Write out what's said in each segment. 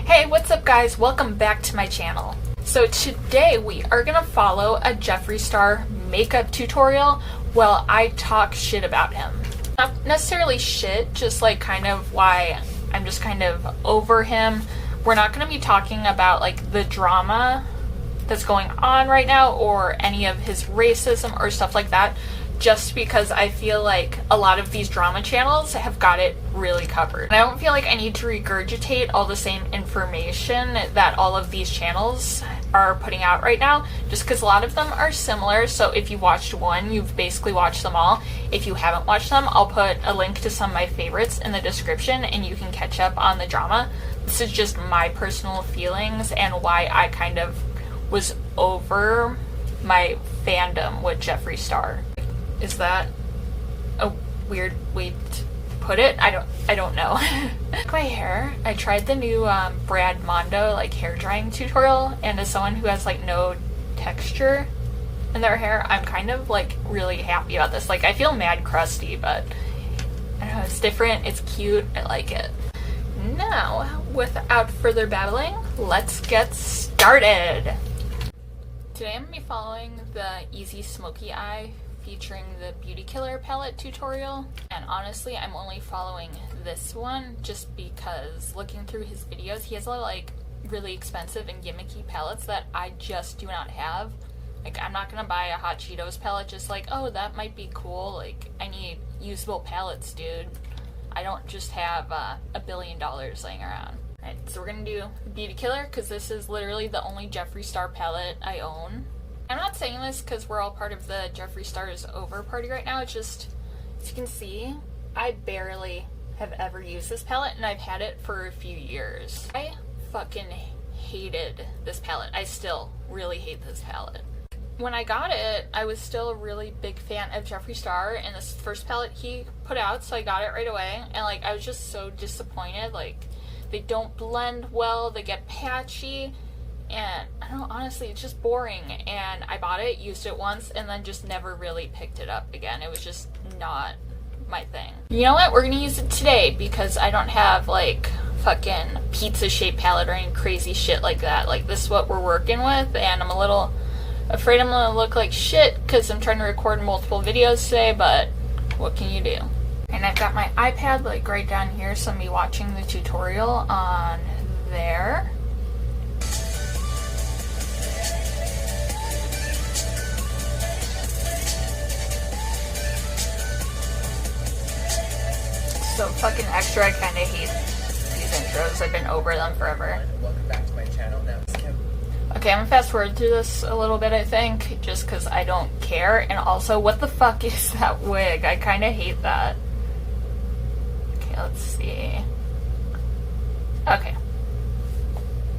Hey, what's up guys? Welcome back to my channel. So today we are gonna follow a Jeffree Star makeup tutorial while I talk shit about him. Not necessarily shit, just like kind of why I'm just kind of over him. We're not gonna be talking about like the drama that's going on right now or any of his racism or stuff like that, just because I feel like a lot of these drama channels have got it really covered. And I don't feel like I need to regurgitate all the same information that all of these channels are putting out right now, just because a lot of them are similar. So if you watched one, you've basically watched them all. If you haven't watched them, I'll put a link to some of my favorites in the description and you can catch up on the drama. This is just my personal feelings and why I kind of was over my fandom with Jeffree Star. Is that a weird way to put it? I don't know. My hair, I tried the new Brad Mondo like hair drying tutorial, and as someone who has like no texture in their hair, I'm kind of like really happy about this. Like I feel mad crusty, but I don't know, it's different, it's cute, I like it. Now, without further babbling, let's get started. Today I'm going to be following the Easy Smoky Eye featuring the Beauty Killer palette tutorial, and honestly I'm only following this one just because looking through his videos he has a lot of like really expensive and gimmicky palettes that I just do not have. Like I'm not gonna buy a Hot Cheetos palette just like, oh that might be cool, like I need usable palettes, dude. I don't just have $1 billion laying around. Alright, so we're gonna do Beauty Killer because this is literally the only Jeffree Star palette I own. I'm not saying this because we're all part of the Jeffree Star's over party right now. It's just, as you can see, I barely have ever used this palette and I've had it for a few years. I fucking hated this palette. I still really hate this palette. When I got it, I was still a really big fan of Jeffree Star and this first palette he put out, so I got it right away. And like, I was just so disappointed. Like, they don't blend well, they get patchy. And I don't know, honestly, it's just boring. And I bought it, used it once, and then just never really picked it up again. It was just not my thing. You know what? We're gonna use it today because I don't have like fucking pizza shaped palette or any crazy shit like that. Like this is what we're working with, and I'm a little afraid I'm gonna look like shit because I'm trying to record multiple videos today, but what can you do? And I've got my iPad like right down here, so I'm gonna be watching the tutorial on there. So fucking extra, I kinda hate these intros. I've been over them forever. Welcome back to my channel. Now it's Kim. Okay, I'm gonna fast forward through this a little bit, I think, just because I don't care. And also, what the fuck is that wig? I kinda hate that. Okay, let's see. Okay.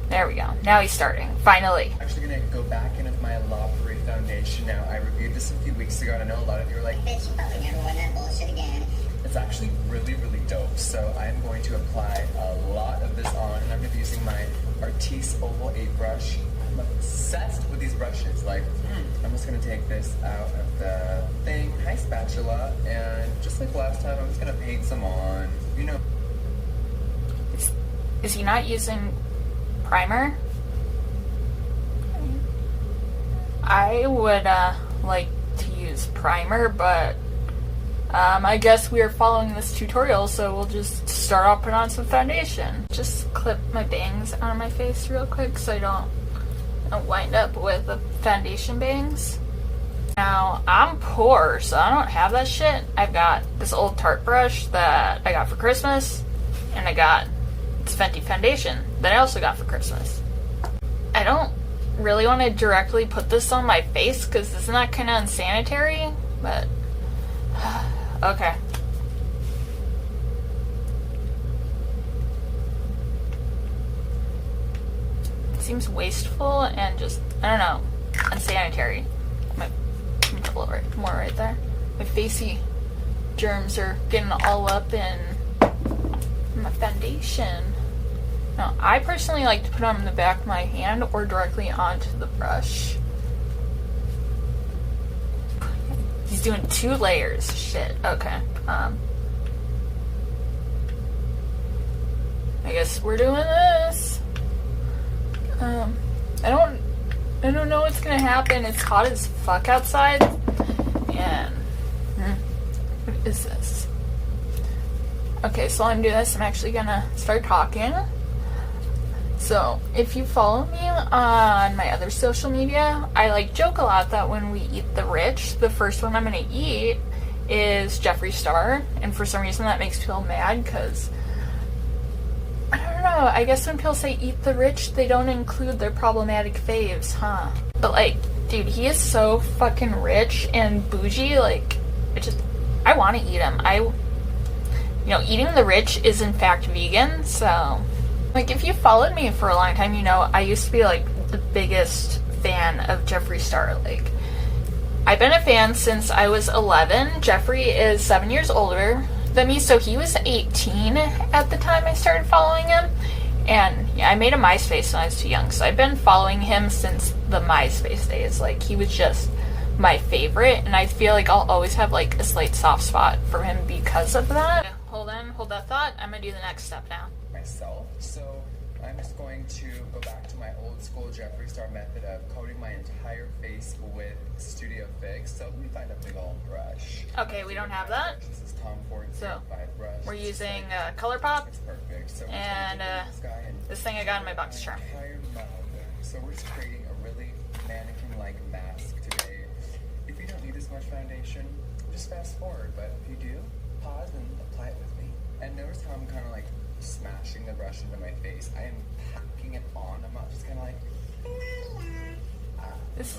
There we go. Now he's starting. Finally. I'm actually gonna go back in with my La Prairie foundation now. I reviewed this a few weeks ago, and I know a lot of you are like, bitch, you probably never won that bullshit again. It's actually really, really dope. So I'm going to apply a lot of this on, and I'm going to be using my Artis Oval 8 brush. I'm obsessed with these brushes. Like, I'm just going to take this out of the thing, hi spatula, and just like last time, I'm just going to paint some on, you know. Is he not using primer? I would like to use primer, but I guess we are following this tutorial, so we'll just start off putting on some foundation. Just clip my bangs out of my face real quick so I don't wind up with the foundation bangs. Now, I'm poor, so I don't have that shit. I've got this old Tarte brush that I got for Christmas, and I got this Fenty foundation that I also got for Christmas. I don't really want to directly put this on my face because isn't that kind of unsanitary? But okay. It seems wasteful and just, I don't know, unsanitary. Let me put a little more right there. My facey germs are getting all up in my foundation. Now, I personally like to put them in the back of my hand or directly onto the brush. He's doing 2 layers. Shit. Okay. I guess we're doing this. happen. It's hot as fuck outside. And what is this? Okay, so while I'm doing this, I'm actually gonna start talking. So, if you follow me on my other social media, I like joke a lot that when we eat the rich, the first one I'm gonna eat is Jeffree Star, and for some reason that makes people mad, because I don't know, I guess when people say eat the rich, they don't include their problematic faves, huh? But like, dude, he is so fucking rich and bougie, like, I want to eat him. Eating the rich is in fact vegan, so, like, if you followed me for a long time, you know, I used to be, like, the biggest fan of Jeffree Star. Like, I've been a fan since I was 11. Jeffree is 7 years older than me, so he was 18 at the time I started following him. And yeah, I made a MySpace when I was too young, so I've been following him since the MySpace days. Like, he was just my favorite, and I feel like I'll always have, like, a slight soft spot for him because of that. Okay, hold that thought. I'm gonna do the next step now. Myself, so I'm just going to go back to my old school Jeffree Star method of coating my entire face with Studio Fix. So let me find a big old brush. Okay, we don't have that. This is Tom Ford So brush. we're using ColourPop. It's perfect. So And this thing I got in my box charm. So we're just creating a really mannequin-like mask today. If you don't need this much foundation, just fast forward. But if you do, pause and apply it with me. And notice how I'm kind of like smashing the brush into my face. I am packing it on. I'm not just kind of like, girl. This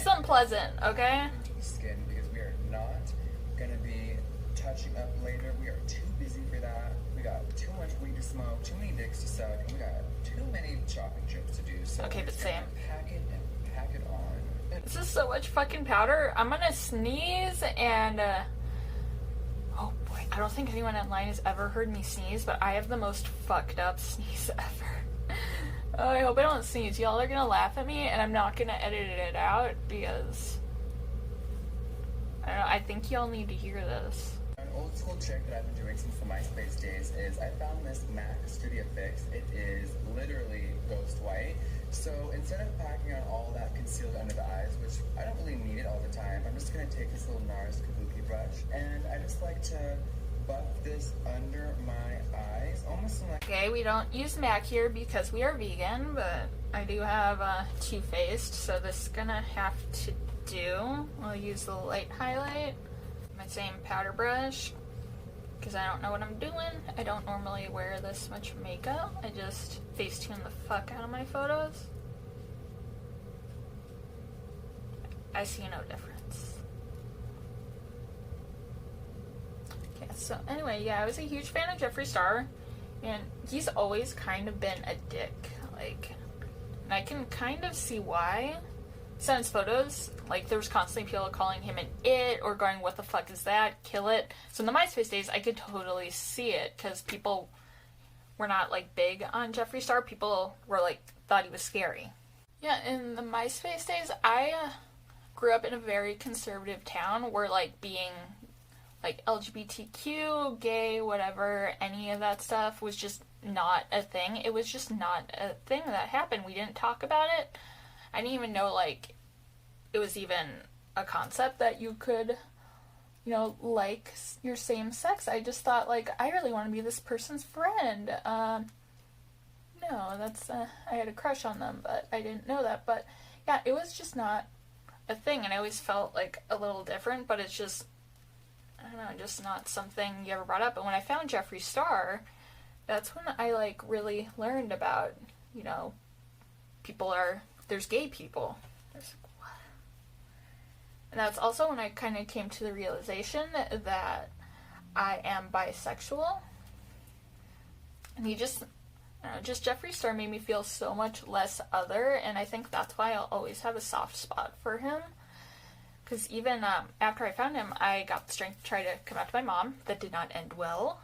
is unpleasant, okay? Into the skin, because we are not gonna be touching up later. We are too busy for that. We got too much weed to smoke, too many dicks to suck, and we got too many shopping trips to do. So okay, but Sam, pack it and pack it on. this is so much fucking powder. I'm gonna sneeze and oh boy, I don't think anyone online has ever heard me sneeze, but I have the most fucked up sneeze ever. Oh, I hope I don't sneeze. Y'all are gonna laugh at me, and I'm not gonna edit it out because I don't know. I think y'all need to hear this. An old school trick that I've been doing since the MySpace days is I found this MAC Studio Fix. It is literally ghost white. So instead of packing on all that concealed under the eyes, which I don't really need it all the time, I'm just gonna take this little NARS Kabuki brush, and I just like to buff this under my eyes, almost like. Okay, we don't use MAC here because we are vegan, but I do have Too Faced, so this is gonna have to do. I'll use the light highlight, my same powder brush, because I don't know what I'm doing. I don't normally wear this much makeup. I just Facetune the fuck out of my photos. I see no difference. Okay, so anyway, yeah, I was a huge fan of Jeffree Star, and he's always kind of been a dick. Like, and I can kind of see why. So in his photos, like, there was constantly people calling him an it or going, what the fuck is that? Kill it. So in the MySpace days, I could totally see it because people were not, like, big on Jeffree Star. People were, like, thought he was scary. Yeah, in the MySpace days, I grew up in a very conservative town where, like, being, like, LGBTQ, gay, whatever, any of that stuff was just not a thing. It was just not a thing that happened. We didn't talk about it. I didn't even know, like, it was even a concept that you could, you know, like your same sex. I just thought, like, I really want to be this person's friend. No, that's, I had a crush on them, but I didn't know that. But, yeah, it was just not a thing, and I always felt, like, a little different, but it's just, I don't know, just not something you ever brought up. But when I found Jeffree Star, that's when I, like, really learned about, you know, there's gay people. What? And that's also when I kind of came to the realization that I am bisexual. And he just, I don't know, just Jeffree Star made me feel so much less other, and I think that's why I'll always have a soft spot for him. Because even after I found him, I got the strength to try to come out to my mom. That did not end well.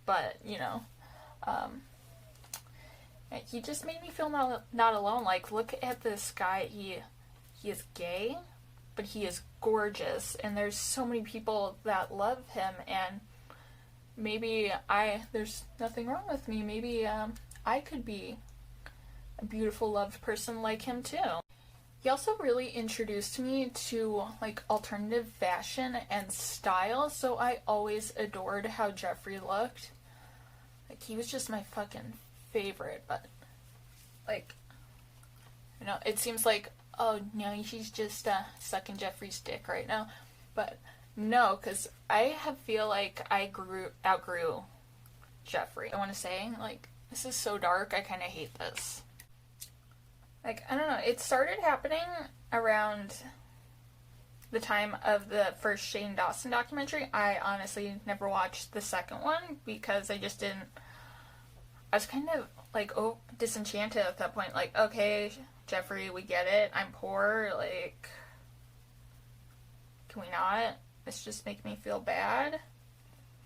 But, you know, he just made me feel not alone. Like, look at this guy. He is gay, but he is gorgeous, and there's so many people that love him, and maybe there's nothing wrong with me. Maybe I could be a beautiful, loved person like him too. He also really introduced me to like alternative fashion and style, so I always adored how Jeffree looked. Like, he was just my fucking favorite, but like, you know, it seems like, oh no, she's just sucking Jeffree's dick right now, but no, because I feel like I outgrew Jeffree. I want to say, like, this is so dark, I kind of hate this. Like, I don't know, it started happening around the time of the first Shane Dawson documentary. I honestly never watched the second one because I just didn't, I was kind of like, oh, disenchanted at that point. Like, okay, Jeffree, we get it, I'm poor, like, can we not? It's just making me feel bad.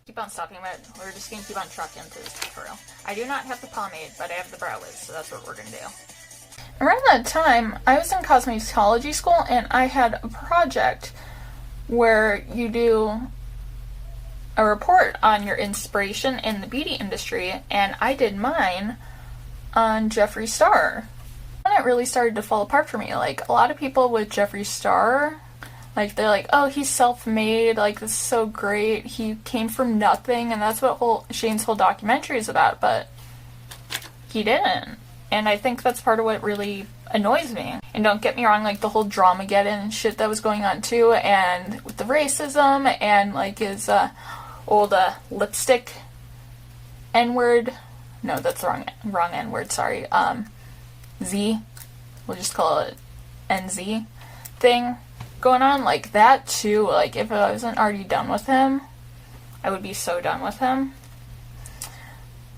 Keep on stopping, but we're just gonna keep on trucking through this tutorial. I do not have the pomade, but I have the brow wiz, so that's what we're gonna do. Around that time, I was in cosmetology school, and I had a project where you do a report on your inspiration in the beauty industry, and I did mine on Jeffree Star. When it really started to fall apart for me, like, a lot of people with Jeffree Star, like, they're like, oh, he's self-made, like, this is so great, he came from nothing, and that's what Shane's whole documentary is about, but he didn't. And I think that's part of what really annoys me. And don't get me wrong, like, the whole Dramageddon shit that was going on too, and with the racism, and like his old lipstick N-word. No, that's the wrong N-word, sorry. Z. We'll just call it NZ thing going on. Like, that too, like, if I wasn't already done with him, I would be so done with him.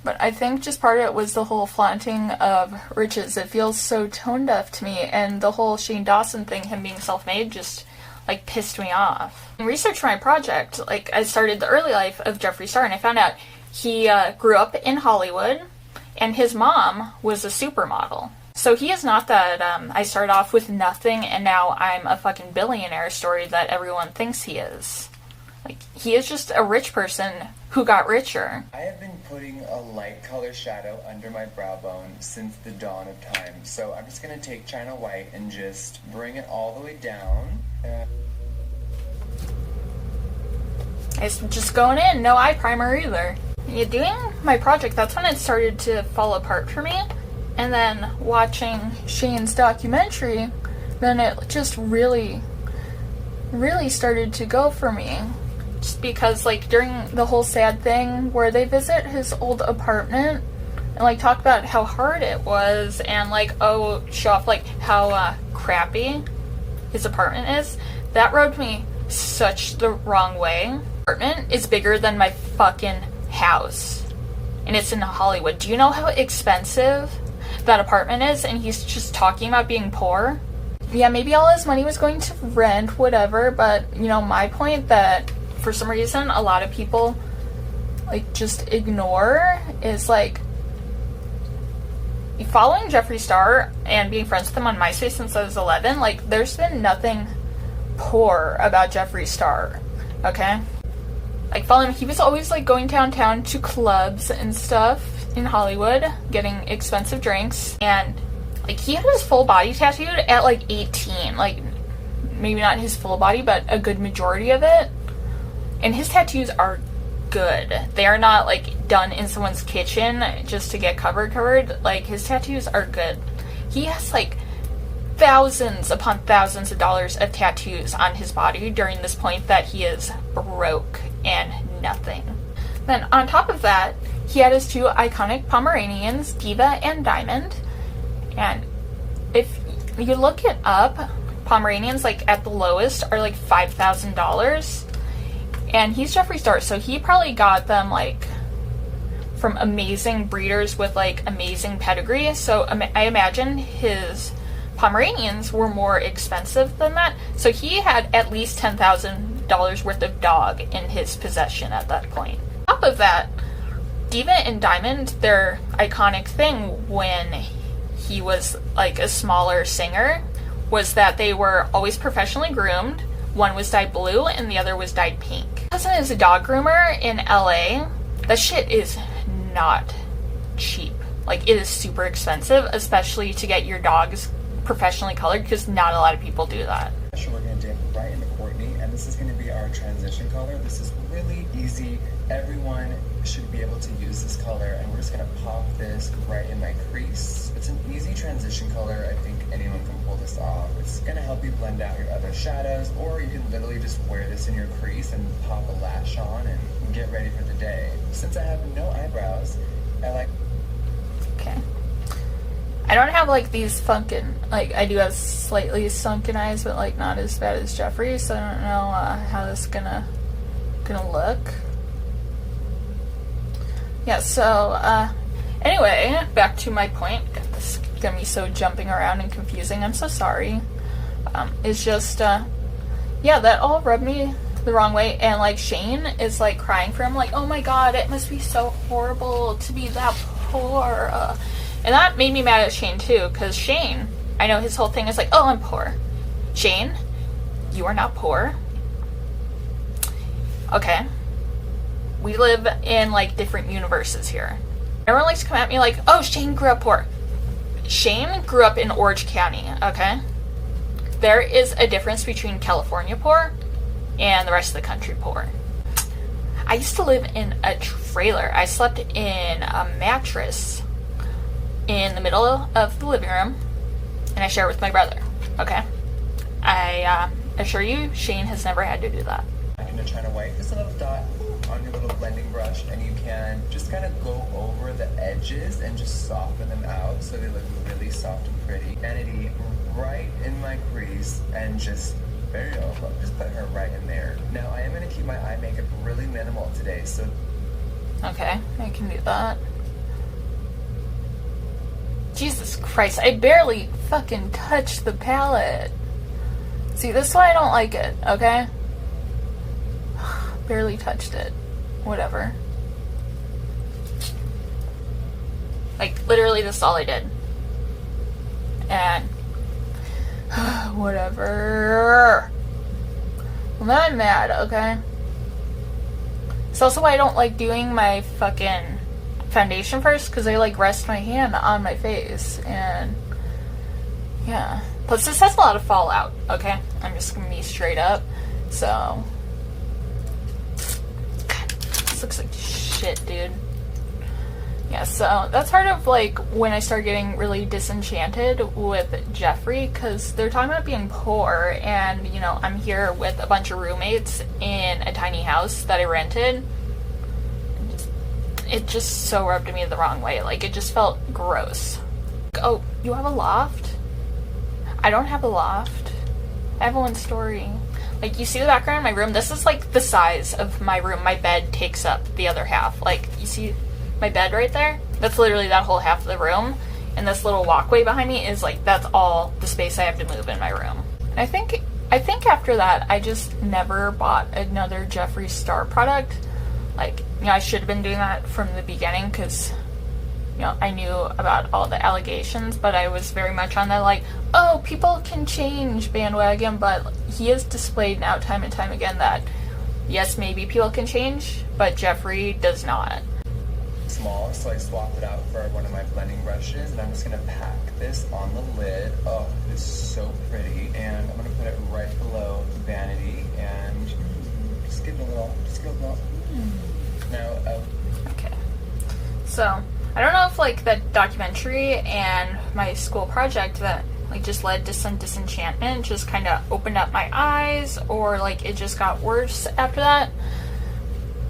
But I think just part of it was the whole flaunting of riches. It feels so tone deaf to me, and the whole Shane Dawson thing, him being self-made, just, like, pissed me off. In research for my project, like, I started the early life of Jeffree Star, and I found out he grew up in Hollywood, and his mom was a supermodel. So he is not that I started off with nothing, and now I'm a fucking billionaire story that everyone thinks he is. Like, he is just a rich person who got richer. I have been putting a light color shadow under my brow bone since the dawn of time. So I'm just going to take China White and just bring it all the way down. It's just going in, no eye primer either. Yeah, doing my project, that's when it started to fall apart for me. And then watching Shane's documentary, then it just really started to go for me. Just because, like, during the whole sad thing where they visit his old apartment and, like, talk about how hard it was and, like, oh, show off, like, how crappy his apartment is, that rubbed me such the wrong way. Apartment is bigger than my fucking house, and it's in Hollywood. Do you know how expensive that apartment is? And he's just talking about being poor. Yeah, maybe all his money was going to rent, whatever, but, you know, my point that for some reason a lot of people, like, just ignore is, like, following Jeffree Star and being friends with him on MySpace since I was 11, like, there's been nothing poor about Jeffree Star, okay? Like, following him, he was always, like, going downtown to clubs and stuff in Hollywood, getting expensive drinks, and, like, he had his full body tattooed at, like, 18. Like, maybe not his full body, but a good majority of it. And his tattoos are good. They are not, like, done in someone's kitchen just to get covered. Like, his tattoos are good. He has, like, thousands upon thousands of dollars of tattoos on his body during this point that he is broke and nothing. Then, on top of that, he had his two iconic Pomeranians, Diva and Diamond. And if you look it up, Pomeranians, like, at the lowest are, like, $5,000. And he's Jeffree Star, so he probably got them, like, from amazing breeders with, like, amazing pedigree. So I imagine his Pomeranians were more expensive than that. So he had at least $10,000 worth of dog in his possession at that point. On top of that, Diva and Diamond, their iconic thing when he was, like, a smaller singer, was that they were always professionally groomed. One was dyed blue and the other was dyed pink. My cousin is a dog groomer in LA. That shit is not cheap. Like, it is super expensive, especially to get your dogs professionally colored, because not a lot of people do that. So we're going to dip right into Courtney, and this is going to be our transition color. This is really easy. Everyone should be able to use this color, and we're just going to pop this right in my crease. It's an easy transition color. I think anyone can pull this off. It's going to help you blend out your other shadows, or you can literally just wear this in your crease and pop a lash on and get ready for the day. Since I have no eyebrows, I like... Okay. I don't have like these funkin', like I do have slightly sunken eyes, but like not as bad as Jeffree, so I don't know how this is gonna look. Yeah, so anyway, back to my point. God, this is gonna be so jumping around and confusing. I'm so sorry. It's just yeah, that all rubbed me the wrong way, and like Shane is like crying for him, like, oh my god, it must be so horrible to be that poor. And that made me mad at Shane too, because Shane, I know his whole thing is like, oh, I'm poor. Shane, you are not poor. Okay. We live in like different universes here. Everyone likes to come at me like, oh, Shane grew up poor. Shane grew up in Orange County, okay? There is a difference between California poor and the rest of the country poor. I used to live in a trailer. I slept in a mattress in the middle of the living room, and I share it with my brother, okay? I assure you, Shane has never had to do that. I'm going to try to wipe this little dot on your little blending brush, and you can just kind of go over the edges and just soften them out so they look really soft and pretty. Vanity right in my crease, and just, there you go, just put her right in there. Now, I am going to keep my eye makeup really minimal today, so... Okay, I can do that. Jesus Christ, I barely fucking touched the palette. See, this is why I don't like it, okay? Barely touched it. Whatever. Like, literally, this is all I did. And... whatever. Well, now I'm mad, okay? It's also why I don't like doing my fucking foundation first, because I like rest my hand on my face, and yeah. Plus this has a lot of fallout, okay? I'm just gonna be straight up. So God, this looks like shit, dude. Yeah, so that's part of like when I start getting really disenchanted with Jeffree, because they're talking about being poor, and you know, I'm here with a bunch of roommates in a tiny house that I rented. It just so rubbed me the wrong way. Like, it just felt gross. Oh, you have a loft? I don't have a loft. I have a one-story. Like, you see the background of my room? This is, like, the size of my room. My bed takes up the other half. Like, you see my bed right there? That's literally that whole half of the room. And this little walkway behind me is, like, that's all the space I have to move in my room. And I think after that, I just never bought another Jeffree Star product. Like, you know, I should have been doing that from the beginning, because, you know, I knew about all the allegations, but I was very much on that, like, oh, people can change bandwagon, but he has displayed now time and time again that, yes, maybe people can change, but Jeffree does not. Small, so I swapped it out for one of my blending brushes, and I'm just going to pack this on the lid. Oh, it's so pretty, and I'm going to put it right below Vanity, and just give it a little, Now, okay. So, I don't know if, like, that documentary and my school project that, like, just led to some disenchantment just kind of opened up my eyes, or, like, it just got worse after that.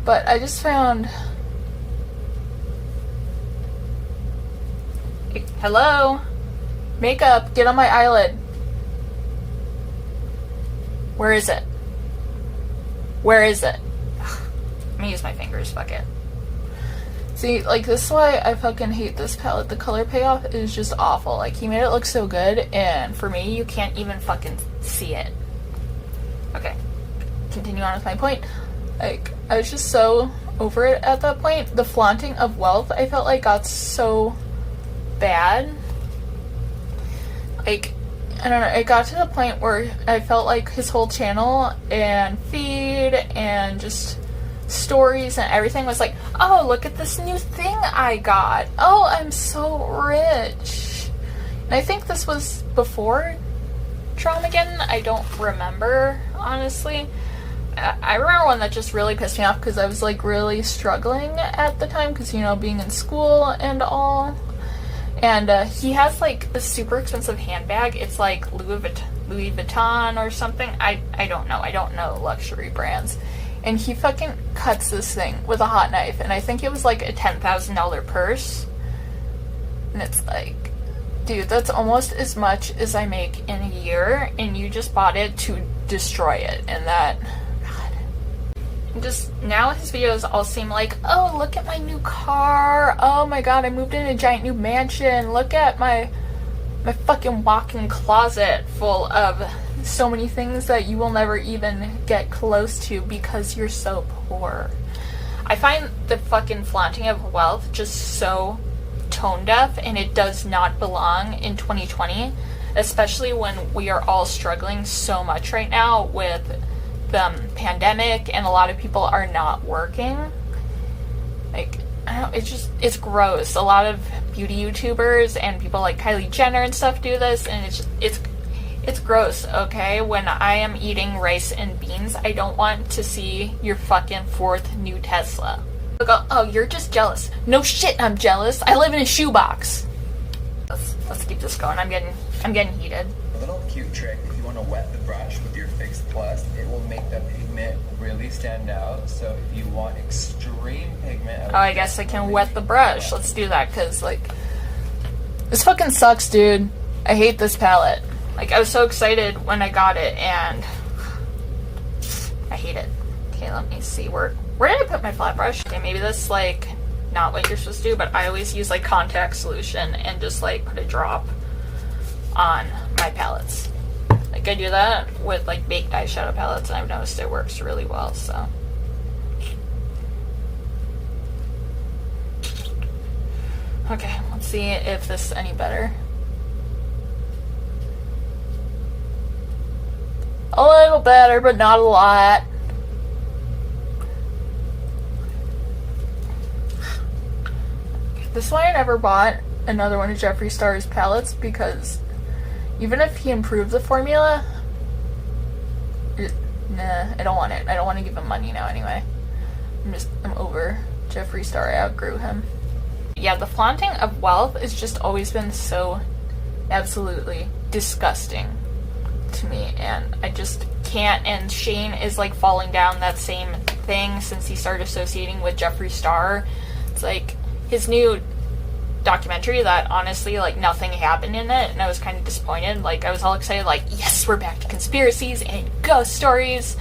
But I just found... Hello? Makeup, get on my eyelid. Where is it? Where is it? I'm gonna use my fingers, fuck it. See, like, this is why I fucking hate this palette. The color payoff is just awful. Like, he made it look so good, and for me, you can't even fucking see it. Okay, continue on with my point. Like, I was just so over it at that point. The flaunting of wealth, I felt like, got so bad. Like, I don't know, it got to the point where I felt like his whole channel and feed and just stories and everything was like, oh, look at this new thing I got. Oh, I'm so rich. And I think this was before Dramageddon. I don't remember, honestly. I remember one that just really pissed me off because I was like really struggling at the time because, you know, being in school and all. And he has like a super expensive handbag. It's like Louis Vuitton or something. I don't know. I don't know luxury brands. And he fucking cuts this thing with a hot knife. And I think it was like a $10,000 purse. And it's like, dude, that's almost as much as I make in a year. And you just bought it to destroy it. And that... Just now his videos all seem like, oh, look at my new car, oh my god, I moved in a giant new mansion, look at my fucking walk-in closet full of so many things that you will never even get close to because you're so poor. I find the fucking flaunting of wealth just so tone deaf, and it does not belong in 2020, especially when we are all struggling so much right now with the pandemic and a lot of people are not working. Like, I don't know, it's gross. A lot of beauty YouTubers and people like Kylie Jenner and stuff do this, and it's gross, okay? When I am eating rice and beans, I don't want to see your fucking fourth new Tesla. Oh, you're just jealous. No shit, I'm jealous. I live in a shoebox. Let's keep this going. I'm getting heated. A little cute trick, if you want to wet the brush with your Fix Plus, it will make the pigment really stand out. So if you want extreme pigment... Oh, I guess I can wet the brush. Let's do that, because, like, this fucking sucks, dude. I hate this palette. Like, I was so excited when I got it, and I hate it. Okay, let me see. Where did I put my flat brush? Okay, maybe that's, like, not what you're supposed to do, but I always use, like, contact solution and just, like, put a drop on my palettes. Like, I do that with like baked eyeshadow palettes, and I've noticed it works really well, so. Okay, let's see if this is any better. A little better, but not a lot. This is why I never bought another one of Jeffree Star's palettes, because even if he improved the formula, nah, I don't want it. I don't want to give him money now anyway. I'm over Jeffree Star. I outgrew him. Yeah, the flaunting of wealth has just always been so absolutely disgusting to me, and I just can't. And Shane is like falling down that same thing since he started associating with Jeffree Star. It's like his new documentary that honestly, like, nothing happened in it, and I was kind of disappointed. Like, I was all excited, like, yes, we're back to conspiracies and ghost stories,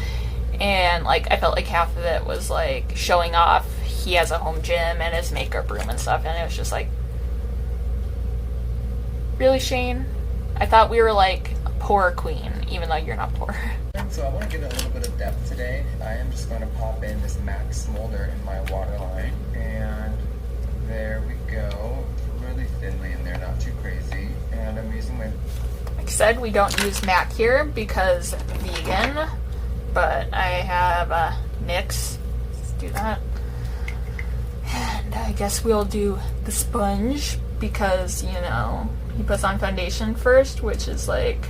and like I felt like half of it was like showing off he has a home gym and his makeup room and stuff, and it was just like, really, Shane? I thought we were like a poor queen, even though you're not poor. So I want to get a little bit of depth today. I am just going to pop in this MAC smolder in my waterline, and there we go. Really thinly in there, not too crazy. And I'm using my... Like I said, we don't use MAC here because vegan, but I have NYX. Let's do that. And I guess we'll do the sponge because, you know, he puts on foundation first, which is like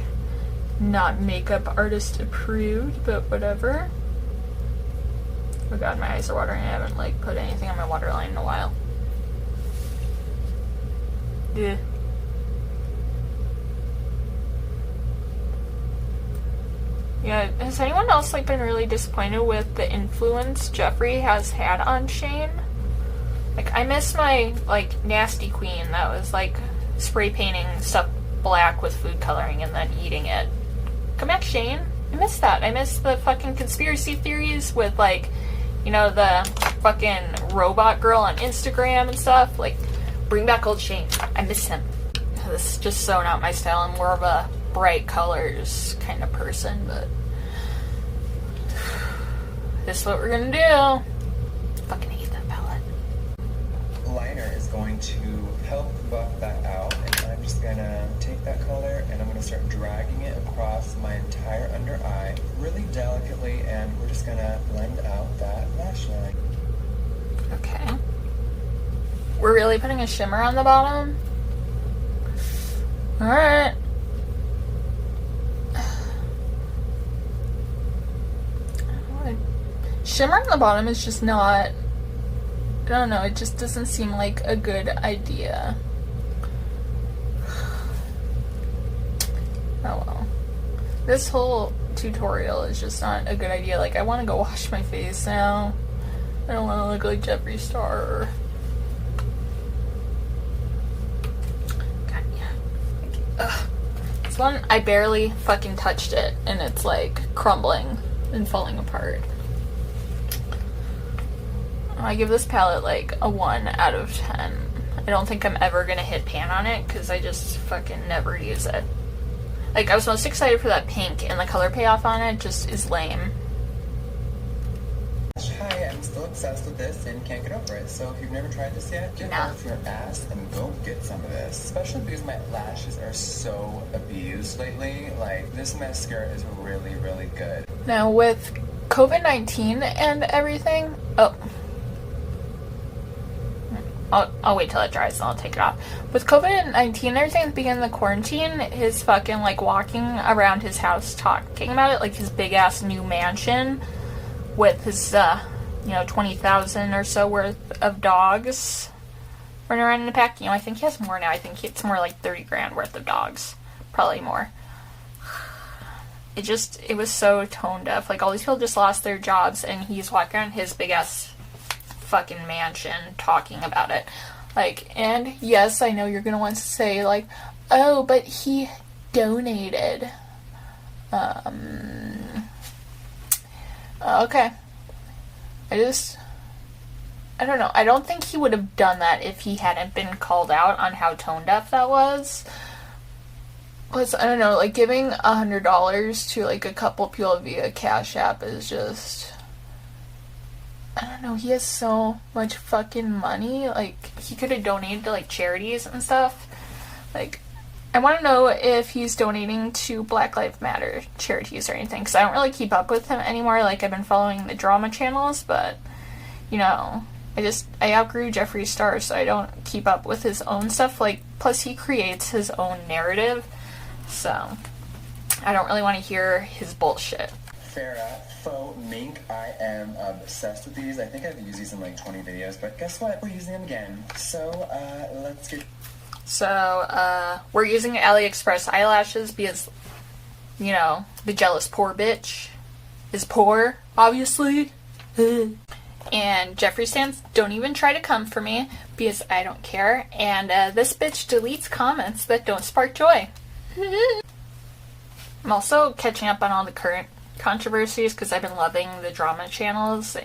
not makeup artist approved, but whatever. Oh god, my eyes are watering. I haven't like put anything on my waterline in a while. Yeah. Yeah, has anyone else like been really disappointed with the influence Jeffree has had on Shane? Like, I miss my like nasty queen that was like spray painting stuff black with food coloring and then eating it. Come back, Shane. I miss that. I miss the fucking conspiracy theories with like, you know, the fucking robot girl on Instagram and stuff. Like, bring back old Shane. I miss him. This is just so not my style. I'm more of a bright colors kind of person, but this is what we're gonna do. Fucking hate that palette. Liner is going to help buff that out, and I'm just gonna take that color and I'm gonna start dragging it across my entire under eye really delicately, and we're just gonna blend out that lash line. Okay. We're really putting a shimmer on the bottom. Alright. Shimmer on the bottom is just not, I don't know, it just doesn't seem like a good idea. Oh well. This whole tutorial is just not a good idea. Like, I want to go wash my face now. I don't want to look like Jeffree Star. God, yeah. Ugh. This one, I barely fucking touched it, and it's like crumbling and falling apart. I give this palette like a 1 out of 10. I don't think I'm ever gonna hit pan on it because I just fucking never use it. Like, I was most excited for that pink, and the color payoff on it just is lame. Hi, I'm still obsessed with this and can't get over it. So if you've never tried this yet, get off your ass and go get some of this. Especially because my lashes are so abused lately. Like, this mascara is really, really good. Now with COVID-19 and everything, I'll wait till it dries and I'll take it off. With COVID-19 and everything at the beginning of the quarantine, his fucking, like, walking around his house talking about it, like his big ass new mansion with his, 20,000 or so worth of dogs running around in a pack. I think he has more now. I think it's more like 30 grand worth of dogs. Probably more. It was so tone deaf. Like, all these people just lost their jobs and he's walking around his big ass fucking mansion talking about it. Like, and yes, I know you're gonna want to say, like, oh, but he donated. Okay. I don't know. I don't think he would have done that if he hadn't been called out on how tone deaf that was. Plus, I don't know, like, giving $100 to, like, a couple people via Cash App is just, I don't know, he has so much fucking money. Like, he could have donated to, like, charities and stuff. Like, I want to know if he's donating to Black Lives Matter charities or anything, because I don't really keep up with him anymore. Like, I've been following the drama channels, but, I outgrew Jeffree Star, so I don't keep up with his own stuff. Like, plus he creates his own narrative, so I don't really want to hear his bullshit. Farrah, faux mink, I am obsessed with these. I think I've used these in like 20 videos, but guess what? We're using them again. So, let's get... So, we're using AliExpress eyelashes because, the jealous poor bitch is poor, obviously. And Jeffree stands don't even try to come for me because I don't care. And this bitch deletes comments that don't spark joy. I'm also catching up on all the current controversies because I've been loving the drama channels.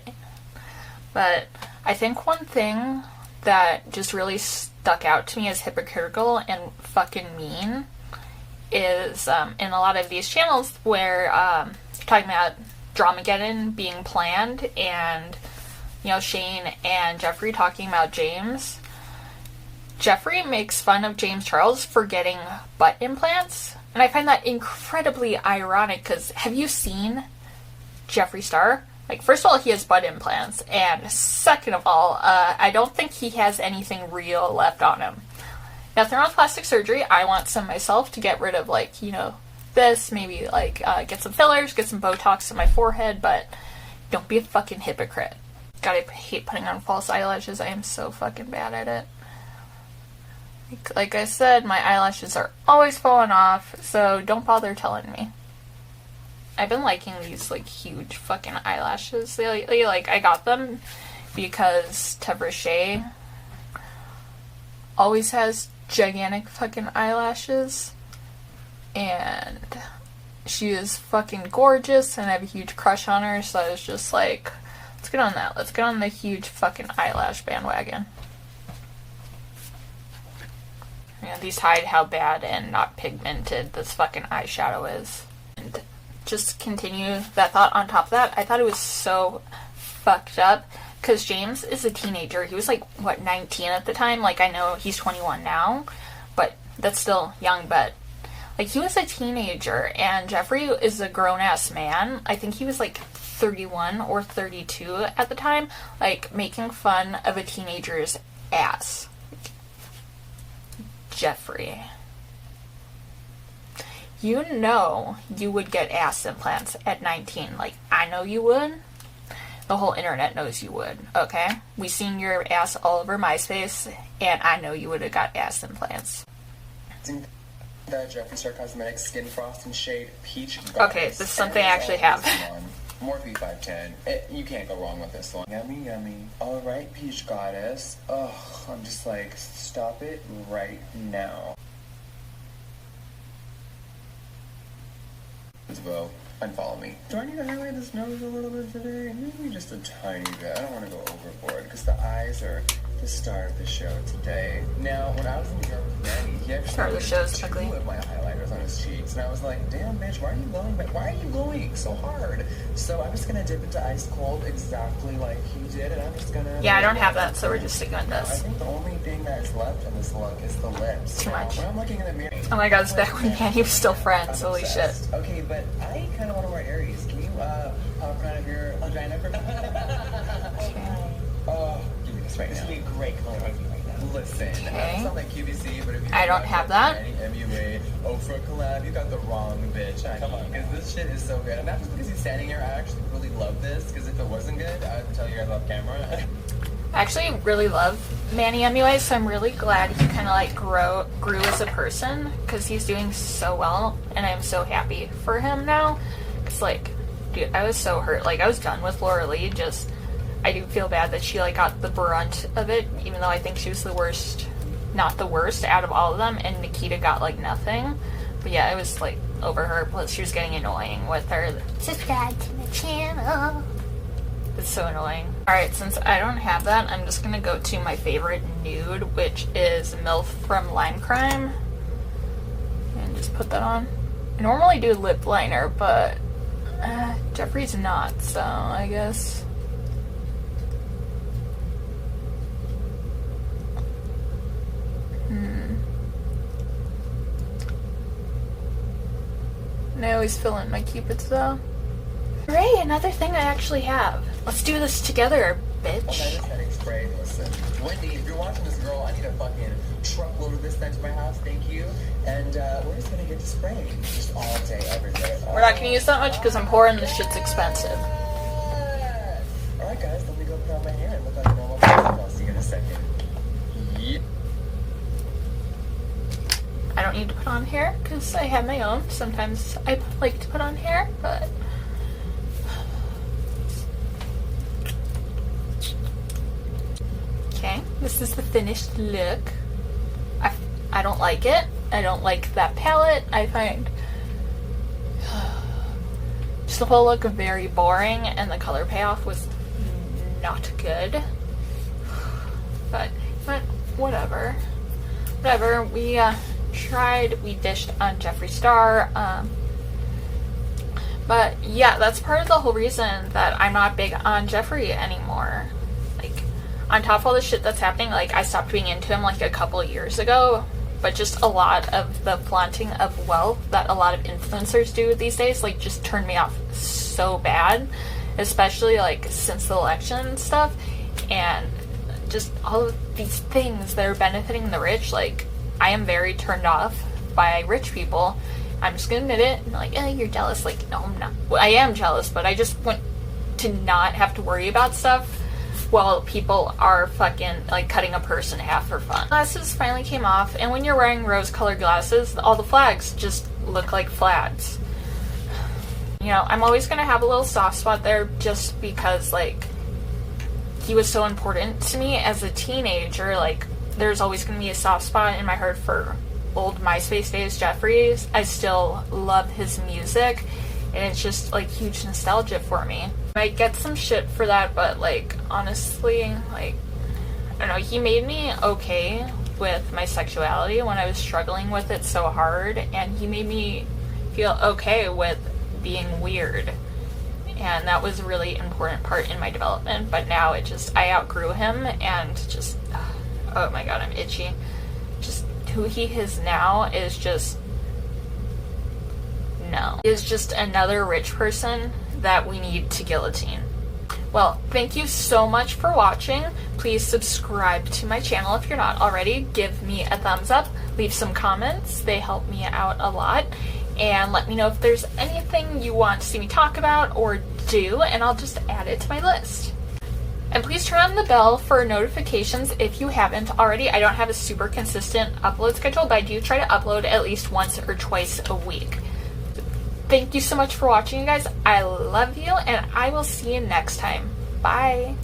But I think one thing that just really stuck out to me as hypocritical and fucking mean is in a lot of these channels where talking about Dramageddon being planned and Shane and Jeffree talking about James. Jeffree makes fun of James Charles for getting butt implants, and I find that incredibly ironic because have you seen Jeffree Star? Like, first of all, he has butt implants, and second of all, I don't think he has anything real left on him. Now, if they're on plastic surgery, I want some myself to get rid of, like, this, maybe, like, get some fillers, get some Botox in my forehead, but don't be a fucking hypocrite. God, I hate putting on false eyelashes. I am so fucking bad at it. Like I said, my eyelashes are always falling off, so don't bother telling me. I've been liking these, like, huge fucking eyelashes lately. Like, I got them because Jeffree always has gigantic fucking eyelashes. And she is fucking gorgeous, and I have a huge crush on her, so I was just like, let's get on that. Let's get on the huge fucking eyelash bandwagon. Yeah, these hide how bad and not pigmented this fucking eyeshadow is. And just continue that thought on top of that, I thought it was so fucked up, because James is a teenager. He was, like, 19 at the time? Like, I know he's 21 now, but that's still young, but like, he was a teenager, and Jeffree is a grown-ass man. I think he was, like, 31 or 32 at the time, like, making fun of a teenager's ass. Jeffree. You know you would get ass implants at 19. Like, I know you would. The whole internet knows you would, okay? We seen your ass all over MySpace, and I know you would have got ass implants. The Jeffree Star Cosmetics Skin Frosting Shade Peach Goddess. Okay, this is something I actually have. Morphe 510. You can't go wrong with this one. Yummy, yummy. Alright, Peach Goddess. Ugh, I'm just like, stop it right now. Well, unfollow me. Do I need to highlight this nose a little bit today? Maybe just a tiny bit. I don't want to go overboard because the eyes are the star of the show today. Now, when I was in New York with Manny, he actually did two of my highlighters on his cheeks, and I was like, damn, bitch, why are you glowing? Why are you glowing so hard? So I'm just gonna dip into ice cold exactly like he did, and I'm just gonna... Yeah, I don't have that, so we're just sticking with this. I think the only thing that is left in this look is the lips. Too much. When I'm looking in the mirror... Oh my god, it's back when Manny was still friends. Holy shit. Okay, but I kind of want to wear Aries. Can you pop out of your vagina for me? Oh, give me this right now. This would be a great color on you right now. Listen, it's not like QVC, but if you... I don't have that. MUA, for a collab, you got the wrong bitch. Come on, because this shit is so good. And not just because he's standing here, I actually really love this, because if it wasn't good, I would tell you guys off camera. I actually really love Manny MUA, so I'm really glad he kind of like grew as a person, because he's doing so well, and I'm so happy for him now. It's like, dude, I was so hurt. Like, I was done with Laura Lee. Just, I do feel bad that she like got the brunt of it, even though I think she was the worst, not the worst out of all of them, and Nikita got like nothing. But yeah, I was like over her. Plus, she was getting annoying with her. Subscribe to my channel. It's so annoying. Alright, since I don't have that, I'm just gonna go to my favorite nude, which is MILF from Lime Crime. And just put that on. I normally do lip liner, but Jeffree's not, so I guess. And I always fill in my cupids though. Hooray, another thing I actually have. Let's do this together, bitch. Okay, this setting spray. Listen, Wendy, if you're watching this, girl, I need a fucking truckload of this back to my house. Thank you. And we're just gonna get to spraying just all day, every day. We're not gonna use that much because I'm poor and this shit's expensive. Alright, guys, let me go put on my hair and look like a normal person. I'll see you in a second. Yeah. I don't need to put on hair because I have my own. Sometimes I like to put on hair, but. Okay, this is the finished look. I don't like it. I don't like that palette. I find just the whole look very boring, and the color payoff was not good. But whatever. Whatever. We we dished on Jeffree Star. But yeah, that's part of the whole reason that I'm not big on Jeffree anymore. On top of all the shit that's happening, like, I stopped being into him like a couple years ago, but just a lot of the flaunting of wealth that a lot of influencers do these days, like, just turned me off so bad, especially, like, since the election and stuff, and just all of these things that are benefiting the rich. Like, I am very turned off by rich people. I'm just gonna admit it. I'm like, you're jealous. Like, no, I'm not. Well, I am jealous, but I just want to not have to worry about stuff while people are fucking, like, cutting a person in half for fun. Glasses finally came off, and when you're wearing rose-colored glasses, all the flags just look like flags. You know, I'm always gonna have a little soft spot there just because, like, he was so important to me as a teenager. Like, there's always gonna be a soft spot in my heart for old MySpace days Jeffree. I still love his music, and it's just, like, huge nostalgia for me. I get some shit for that, but, like, honestly, like, I don't know, he made me okay with my sexuality when I was struggling with it so hard, and he made me feel okay with being weird, and that was a really important part in my development. But now it just, I outgrew him, and just, oh my god, I'm itchy. Just who he is now is just, no. Is just another rich person that we need to guillotine. Well, thank you so much for watching. Please subscribe to my channel if you're not already. Give me a thumbs up. Leave some comments. They help me out a lot. and let me know if there's anything you want to see me talk about or do, and I'll just add it to my list. And please turn on the bell for notifications if you haven't already. I don't have a super consistent upload schedule, but I do try to upload at least once or twice a week. Thank you so much for watching, you guys. I love you, and I will see you next time. Bye.